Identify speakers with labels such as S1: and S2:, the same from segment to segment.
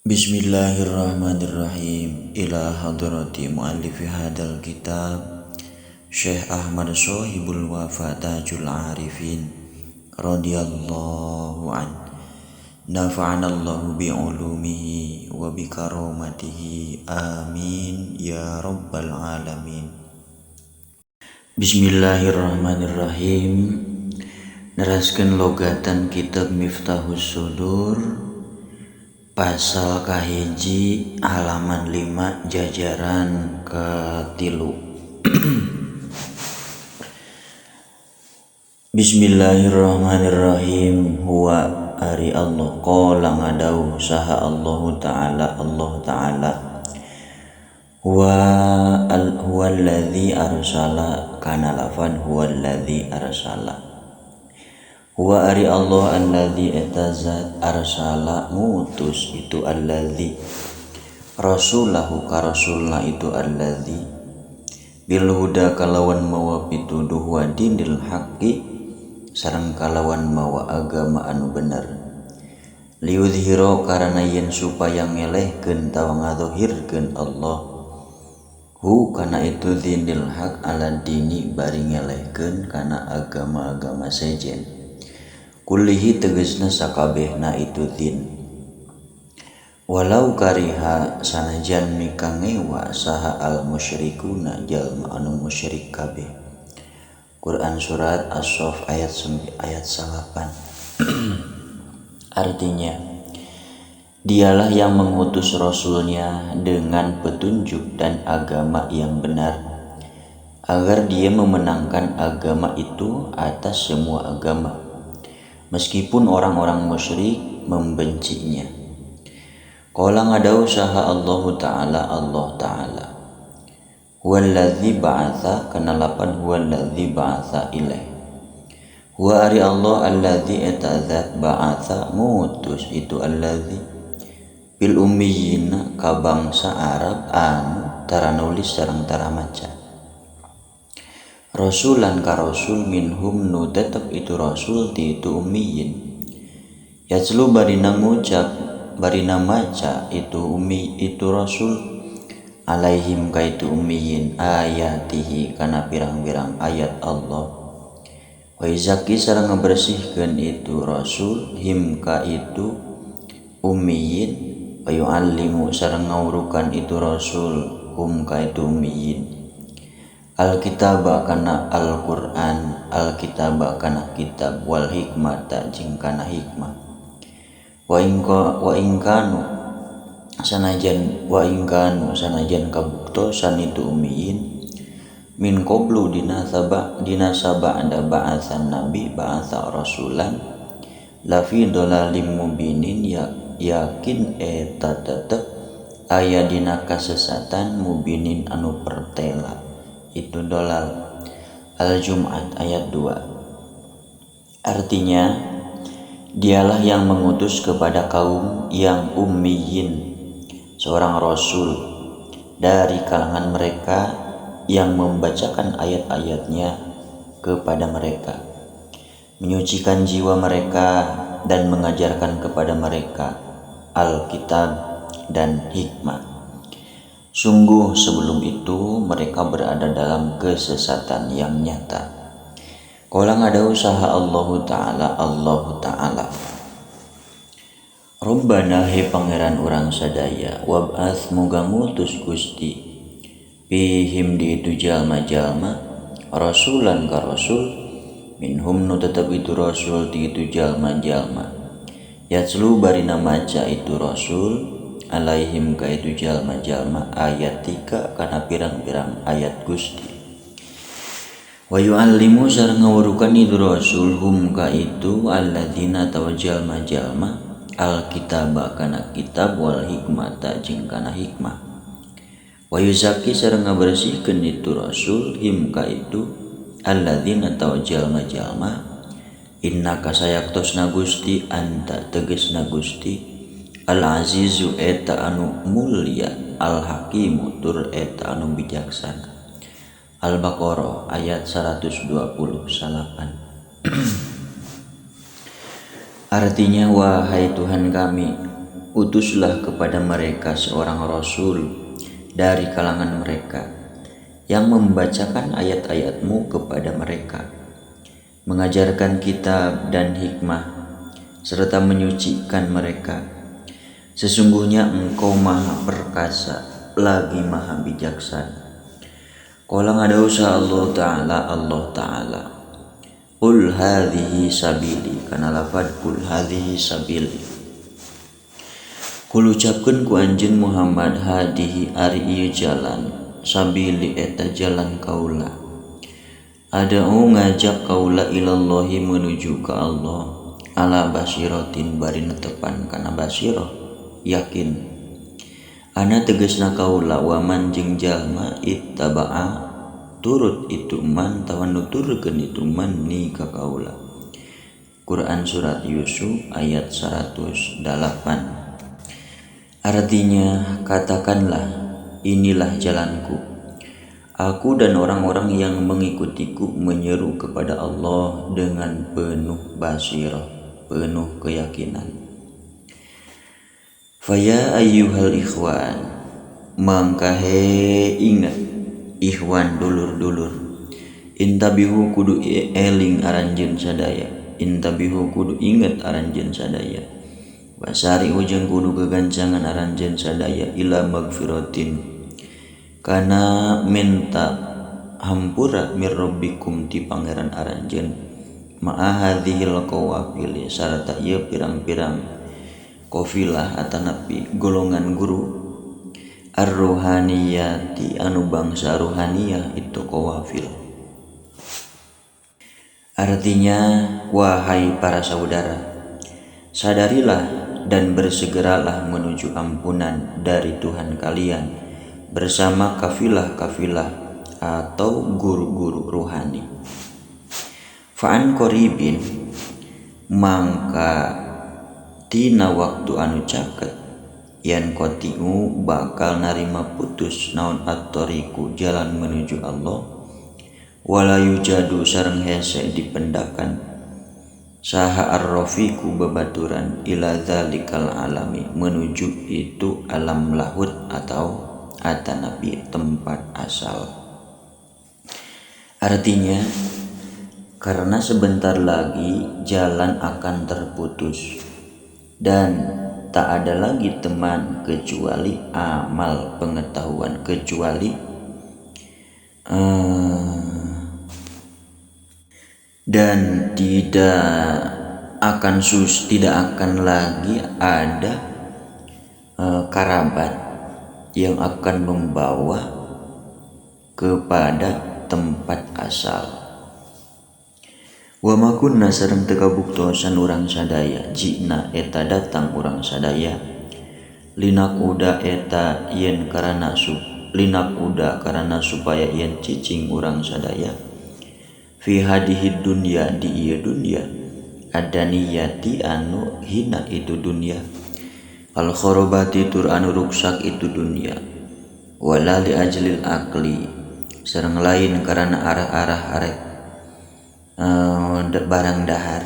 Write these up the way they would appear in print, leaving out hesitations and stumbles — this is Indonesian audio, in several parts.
S1: Bismillahirrahmanirrahim. Ila hadrati muallifi hadal kitab Syekh Ahmad Sohibul Wafa Tajul Arifin radhiyallahu an. Nafa'anallahu bi'ulumihi wa bikaromatihi. Amin ya rabbal alamin. Bismillahirrahmanirrahim. Neraskeun logatan kitab Miftahus Sudur pasal kahiji halaman 5 jajaran katilu. Bismillahirrahmanirrahim. Huwa ari Allah qala ngadau saha Allah Ta'ala huwa alladzi arsala kana lafan huwa alladzi arsala. Wa ari Allah alladzi etazat arsala mutus itu alladzi rasulahu ka rasulna itu alladzi bil huda kalawan mawa pituduh wa dinil haqqi sareng kalawan mawa agama anu bener liudhiro karana yen supaya ngelehkeun tawa ngadzohirkeun Allah hu kana itu dinil haq ala dini bari ngelehkeun kana agama-agama sejen kullihi tegesna sakabehna itu din walau kariha sanajan mikangewa saha al musyrikuna jalma anu musyrik kabeh. Quran surat As-Saff ayat 8. Artinya dialah yang mengutus rasulnya dengan petunjuk dan agama yang benar agar dia memenangkan agama itu atas semua agama meskipun orang-orang musyrik membencinya. Qala ngadau saha Allah Ta'ala huwallazi ba'atha kana lapan huwallazi ba'atha ilaih. Huwa ari Allah allazi etazat ba'atha mutus itu allazi bil ummiyina ka bangsa Arab anu tara nulis sareng tara maca. Rasulan ka rasul minhum nu tetep itu rasul ti itu ummiyin yatslu barina ngucap barina maca itu ummi itu rasul alaihim ka itu ummiyin ayatihi kana pirang-pirang ayat Allah wa izaki sareng ngabersihkeun itu rasul him ka itu ummiyin wa yu'allimu sareng ngawurukan itu rasul hum ka itu ummiyin Alkitab kana Al-Qur'an alkitab kana kitab wal hikmata jeung kana hikmah wa ingkanu sanajan kabuktosan itu ummiyin min qablu dinasaba ada ba'atsan nabi ba'atsa rasulan la fi dhalalim mubinin yakin eta tetep aya dina kasesatan mubinin anu pertela itu dolal. Al-Jum'at ayat 2. Artinya dialah yang mengutus kepada kaum yang ummiyin seorang rasul dari kalangan mereka yang membacakan ayat-ayatnya kepada mereka, menyucikan jiwa mereka dan mengajarkan kepada mereka Alkitab dan hikmah. Sungguh sebelum itu mereka berada dalam kesesatan yang nyata. Qala ngadau saha Allah Ta'ala Rabbana he pangeran urang sadaya wab'ats muga ngutus Gusti fihim di itu jalma-jalma rasulan ka rasul minhum nu tetep itu rasul di itu jalma-jalma yatslu barina maca itu rasul alaihim ka itu jalma-jalma ayatika kana pirang-pirang ayat Gusti wa yu'allimu sareng ngawurukan itu rasul hum ka itu alladzina tawa jalma-jalma alkitab kana kitab wal hikmata jeung kana hikmah wa yuzaki sareng ngabersihkeun itu rasul him ka itu alladzina tawa jalma-jalma innaka sayaktosna Gusti anta tegesna Gusti Al-Azizu eta anu mulia Al-Hakimu tur eta anu bijaksana. Al-Baqarah ayat 128. Artinya wahai Tuhan kami utuslah kepada mereka seorang rasul dari kalangan mereka yang membacakan ayat-ayatmu kepada mereka, mengajarkan kitab dan hikmah, serta menyucikan mereka. Sesungguhnya engkau maha perkasa lagi maha bijaksana. Qala ngadausa Allah Ta'ala Qul hadhihi sabili, kana lafad qul hadhihi sabili. Qul ucapkeun ku anjeun Muhammad hadihi ari ieu jalan, sabili eta jalan kaula. Ada'u ngajak kaula ilallahi menuju ka Allah, ala basiratin bari netepan kana basirah yakin. Ana tegasna kaula waman jeung jalma ittaba'a turut itu man tawan nuturkeun itu man ni ka kaula. Quran surat Yusuf ayat 108. Artinya, katakanlah, inilah jalanku. Aku dan orang-orang yang mengikutiku menyeru kepada Allah dengan penuh basirah, penuh keyakinan. Faya ayyuhal ikhwan, mangkahe ingat, ikhwan dulur-dulur, intabihu kudu eling aranjeun sadaya, intabihu kudu inget aranjeun sadaya. Basari ujung kudu kegancangan aranjeun sadaya ila magfiratin, kana minta hampura mir rabbikum ti pangeran aranjeun, ma'ahadhil qawafil sarta ieu pirang-pirang qafilah atanapi golongan guru ar-ruhaniyati anu bangsa ruhaniyah itu qawafil. Artinya, wahai para saudara, sadarilah dan bersegeralah menuju ampunan dari Tuhan kalian bersama kafilah-kafilah atau guru-guru ruhani. Fa'an qoribin, mangka tina waktu anu caket, yan kotiu bakal narima putus naon at-tariqu jalan menuju Allah, wala yujadu sareng hese dipendakan saha ar-rafiqu babaturan ila dzalikal alami menuju itu alam lahut atau atanabi tempat asal. Artinya, karena sebentar lagi jalan akan terputus dan tak ada lagi teman kecuali amal pengetahuan, kecuali dan tidak akan lagi ada karabat yang akan membawa kepada tempat asal. Wa makunna sareng teu kabuktosan urang sadaya jina eta datang urang sadaya linak eta yen karana karana supaya yen cicing urang sadaya fi hadhihi dunya di ieu dunya adaniyati anu hina itu dunya al kharabati tur anu ruksak itu dunya wala li ajlil akli sareng lain karana arah-arah arek barang dahar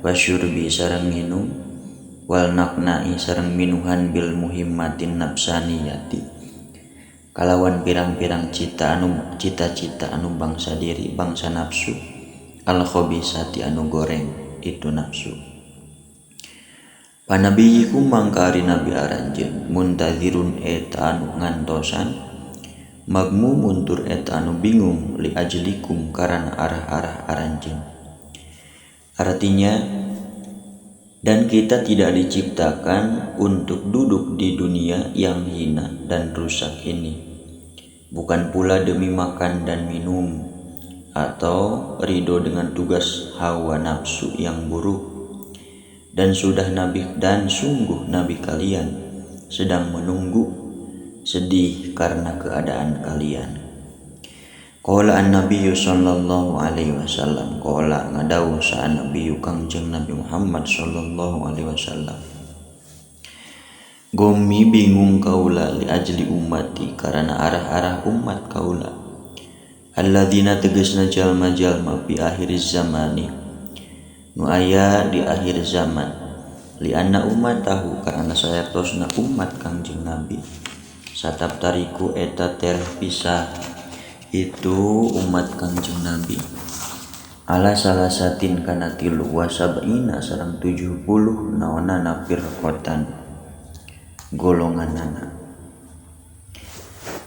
S1: wasyurbi sareng minum wal naknai sareng minuhan bil muhimmatin nafsaniyati kalawan pirang-pirang cita-cita anu bangsa diri bangsa nafsu al khabisati anu goreng itu nafsu. Panabiyikum mangkari nabi aranjeun muntazirun eta anu ngantosan magmumun tur eta anu bingung li ajlikum karana arah-arah aranjeun. Artinya, dan kita tidak diciptakan untuk duduk di dunia yang hina dan rusak ini, bukan pula demi makan dan minum atau ridho dengan tugas hawa nafsu yang buruk. Dan sungguh Nabi kalian sedang menunggu sedih karena keadaan kalian. Qala an-nabiyyu sallallahu alaihi wasallam, qala ngadawuh sa an-nabiyyu kangjeng Nabi Muhammad sallallahu alaihi wasallam, gomi bingung kaula li ajli ummati karena arah-arah umat kaula, alladzina tegasna jalma-jalma fi akhiriz zamani nu aya di akhir zaman, lianna ummatahu karena saya tosna umat Kangjeng Nabi satap tariku eta terpisah itu umat Kangjeng Nabi ala salasatin kana tilu wasab'ina sareng 70 naonana firqatan golonganana.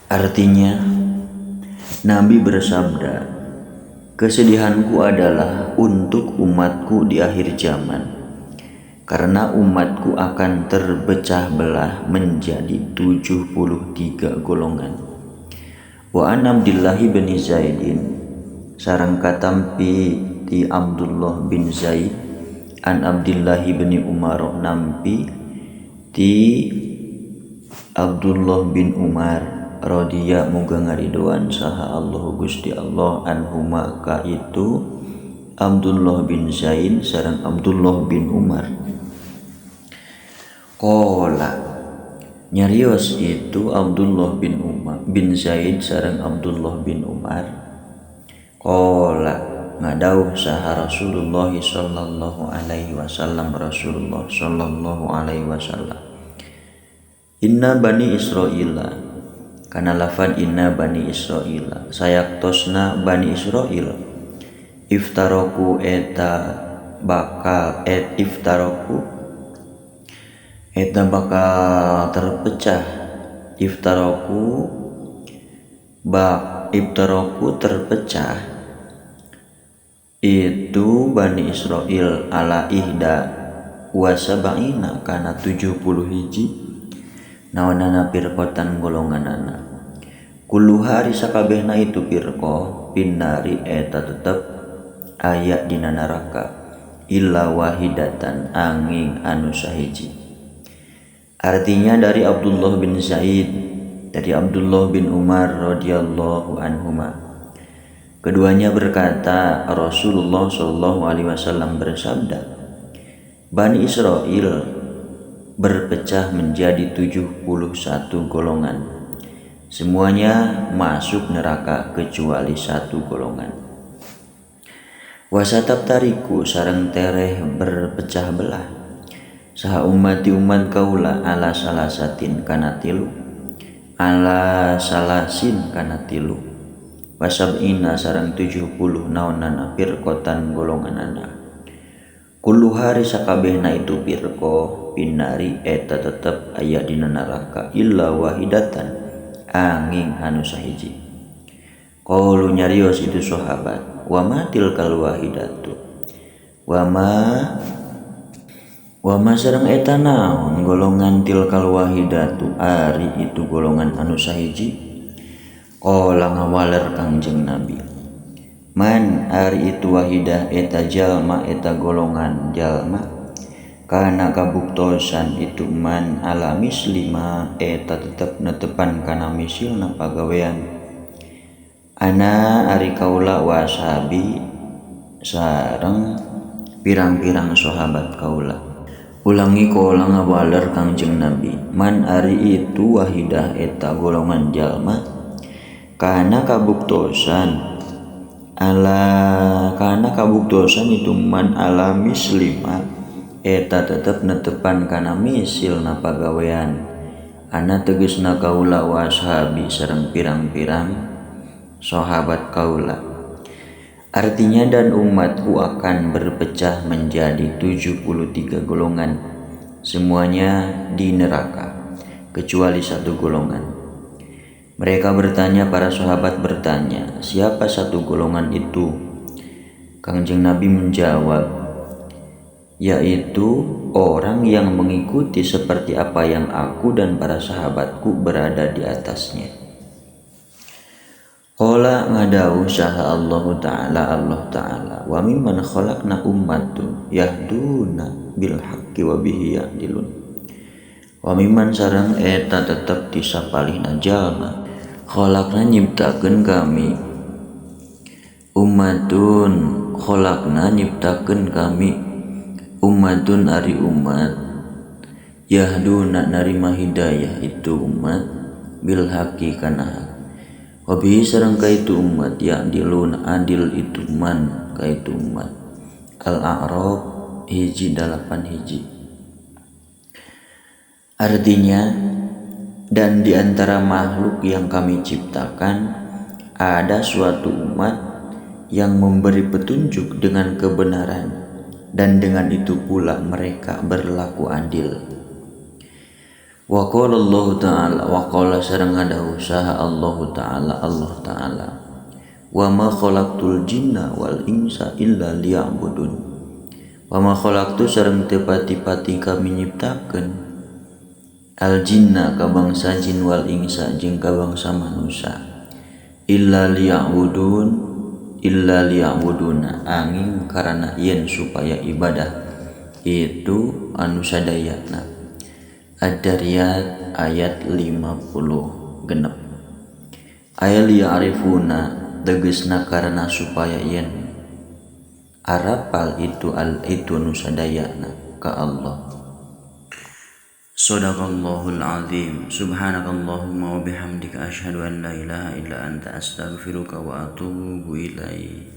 S1: Artinya Nabi bersabda, kesedihanku adalah untuk umatku di akhir zaman karena umatku akan terpecah belah menjadi 73 golongan. Wa an Abdullah bin Zaidin sareng katampi ti Abdullah bin Zaid an Abdullah bin Umar nampi ti Abdullah bin Umar radhiya muga ngaridoan saha Allah Gusti Allah anhuma ka itu Abdullah bin Zaid sareng Abdullah bin Umar. Qala nyarios itu Abdullah bin Umar bin Zaid sareng Abdullah bin Umar. Qala ngadauh saha Rasulullah sallallahu alaihi wasallam Rasulullah sallallahu alaihi wasallam. Inna bani Israila kana lafad inna bani Israila sayaktosna bani Israil iftaraku eta bakal terpecah iftaraku terpecah itu Bani Israil ala ihda wasaba'ina kana 70 hiji nawanana pirqotan golonganana kullu hari sakabehna itu pirqo pinnari eta tetep aya dina neraka illa wahidatan angin anu sahiji. Artinya dari Abdullah bin Zaid, dari Abdullah bin Umar radhiyallahu anhuma. Keduanya berkata, Rasulullah sallallahu alaihi wasallam bersabda, Bani Israil berpecah menjadi 71 golongan. Semuanya masuk neraka kecuali satu golongan. Wasatab tariku sareng tereh berpecah belah. Saha ummati umat kaula ala salasatin kana tilu ala salasin kana tilu wasab'ina sareng 70 naonana firqotan golonganana kullu hari sakabehna itu firqo pinari eta tetep aya dina neraka illa wahidatan angin anu sahiji. Qaulu nyarios itu sahabat wa matil kal wahidatu wa ma sareng eta naon golongan tilkal wahidatu ari itu golongan anu sahiji. Qala ngawaler Kangjeng Nabi man ari itu wahidah eta jalma eta golongan jalma kana kabuktosan itu man ala mislima eta tetep netepan kana misilna pagawean ana ari kaula wasabi sareng pirang-pirang sahabat kaula. Ulangi kola ngawaler Kangjeng Nabi man ari itu wahidah eta golongan jalma kana kabuktosan itu man ala mislima eta tetep netepan kana misilna pagawean ana tegesna kaula washabi sareng pirang-pirang sahabat kaula. Artinya dan umatku akan berpecah menjadi 73 golongan, semuanya di neraka, kecuali satu golongan. Mereka bertanya, para sahabat bertanya, siapa satu golongan itu? Kangjeng Nabi menjawab, yaitu orang yang mengikuti seperti apa yang aku dan para sahabatku berada di atasnya. Qala ngadau saha Allah Ta'ala wa mimman khalaqna ummatun yahduna bil haqqi wa bihi ya'dilun wa mimman sareng eta tetep disapalihna jalma khalaqna nyiptakeun kami ummatun ari umat yahduna narima hidayah itu umat bil haqqi kana wabihi sareng kaitu umat ya'dilun adil itu man kaitu umat Al-A'raf hiji 8 hiji. Artinya, dan di antara makhluk yang kami ciptakan ada suatu umat yang memberi petunjuk dengan kebenaran, dan dengan itu pula mereka berlaku adil. Wa qala Allah Ta'ala, wa qala sareng ada usaha Allah Ta'ala, wa ma khalaqtul jinna wal insa illa liya'budun. Wa ma khalaqtu sareng teu pati-pati kami nyiptakeun al jinna ka bangsa jin wal insa jeung ka bangsa manusia illa liya'buduna angin karena yen supaya ibadah itu anu sadayana. Ad-Dariyat ayat 50 genep. Ayat liya'rifuna tegesna karena supaya yen arapal itu anu sadayana ka Allah. Shadaqallahul azim. Subhanakallahumma wa bihamdika asyhadu an la ilaha illa anta astaghfiruka wa atubu ilaik.